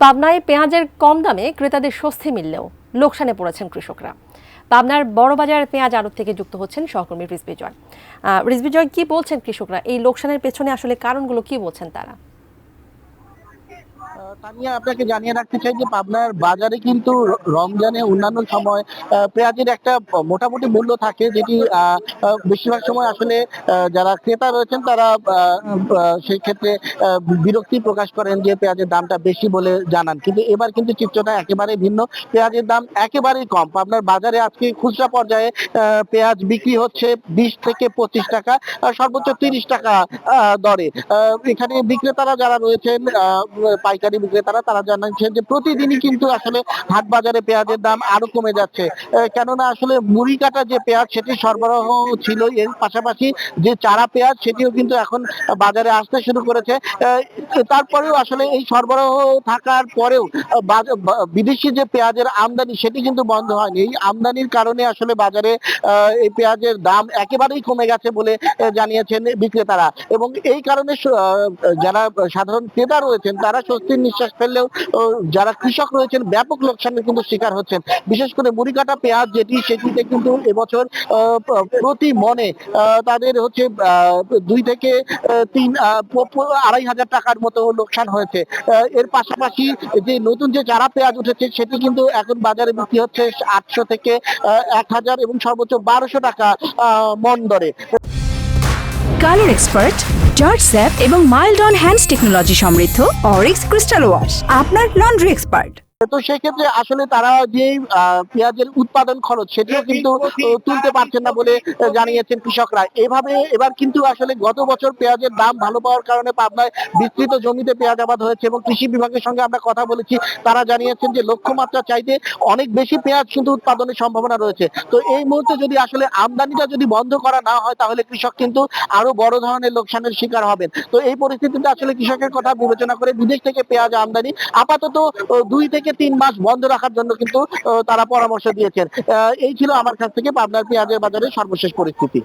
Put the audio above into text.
পাবনায় পেঁয়াজের কম দামে ক্রেতাদের স্বস্তি মিললেও লোকসানে পড়েছেন কৃষকরা। পাবনার বড়বাজার পেঁয়াজ আড়ত থেকে যুক্ত হচ্ছেন সহকর্মী রিজভী জয়। রিজভী জয়, কি বলছেন কৃষকরা? এই লোকসানের পেছনে আসলে কারণগুলো কি বলছেন তারা? তানিয়া, আপনাকে জানিয়ে রাখতে চাই যে পাবনার বাজারে কিন্তু রমজানে অন্যান্য সময় পেঁয়াজের একটা মোটামুটি মূল্য থাকে, যেটি বেশিরভাগ সময় আসলে যারা ক্রেতা রয়েছেন তারা সেই ক্ষেত্রে বিরক্তি প্রকাশ করেন যে পেঁয়াজের দামটা বেশি বলে জানান। কিন্তু এবার কিন্তু চিত্রটা একেবারে ভিন্ন। পেঁয়াজের দাম একেবারেই কম। পাবনার বাজারে আজকে খুচরা পর্যায়ে পেঁয়াজ বিক্রি হচ্ছে 20 থেকে 25 টাকা, সর্বোচ্চ 30 টাকা দরে। এখানে বিক্রেতারা যারা রয়েছেন, পাইকারি বিক্রেতারা, তারা জানাচ্ছেন যে প্রতিদিনই কিন্তু আসলে হাট বাজারে পেঁয়াজের দাম আরো কমে যাচ্ছে। কেননা আসলে মুড়ি কাটা যে পেঁয়াজ সেটি সরবরাহ ছিল, এর পাশাপাশি যে চারা পেঁয়াজ সেটিও কিন্তু এখন বাজারে আসতে শুরু করেছে। তারপরেও আসলে এই সরবরাহ থাকার পরেও বিদেশি যে পেঁয়াজের আমদানি সেটি কিন্তু বন্ধ হয়নি। এই আমদানির কারণে আসলে বাজারে এই পেঁয়াজের দাম একেবারেই কমে গেছে বলে জানিয়েছেন বিক্রেতারা। এবং এই কারণে যারা সাধারণ ক্রেতা রয়েছেন তারা স্বস্তির নিঃশ্বাস ফেললেও যারা কৃষক রয়েছেন ব্যাপক লোকসানের কিন্তু শিকার হচ্ছেন। বিশেষ করে মুড়ি কাটা পেঁয়াজ সেটিতে কিন্তু এবছর প্রতি মনে তাদের হচ্ছে 2 থেকে 3 আড়াই হাজার টাকার মতো লোকসান হয়েছে। এর পাশাপাশি যে নতুন যে চারা পেঁয়াজ উঠেছে সেটি কিন্তু এখন বাজারে বিক্রি হচ্ছে 800 থেকে 1000 এবং সর্বোচ্চ 1200 টাকা মন দরে। কালার এক্সপার্ট, জর্জ স্যাপ এবং মাইল্ড অন হ্যান্ডস টেকনোলজি সমৃদ্ধ অরিক্স ক্রিস্টাল ওয়াশ আপনার লন্ড্রি এক্সপার্ট। তো সেক্ষেত্রে আসলে তারা যে পেঁয়াজের উৎপাদন খরচ সেটিও কিন্তু তুলতে পারছেন না বলে জানিয়েছেন কৃষকরা। এবার কিন্তু আসলে গত বছর পেঁয়াজের দাম ভালো পাওয়ার কারণে পাবনায় বিস্তৃত জমিতে পেঁয়াজ আবাদ হয়েছে এবং কৃষি বিভাগের সঙ্গে আমরা কথা বলেছি, তারা জানিয়েছেন যে লক্ষ্যমাত্রা চাইতে অনেক বেশি পেঁয়াজ কিন্তু উৎপাদনের সম্ভাবনা রয়েছে। তো এই মুহূর্তে যদি আসলে আমদানিটা যদি বন্ধ করা না হয় তাহলে কৃষক কিন্তু আরো বড় ধরনের লোকসানের শিকার হবেন। তো এই পরিস্থিতিতে আসলে কৃষকের কথা বিবেচনা করে বিদেশ থেকে পেঁয়াজ আমদানি আপাতত 2 থেকে 3 মাস বন্ধ রাখার জন্য কিন্তু তারা পরামর্শ দিয়েছেন। এই ছিল আমার কাছ থেকে পাবনার পেঁয়াজের বাজারের সর্বশেষ পরিস্থিতি।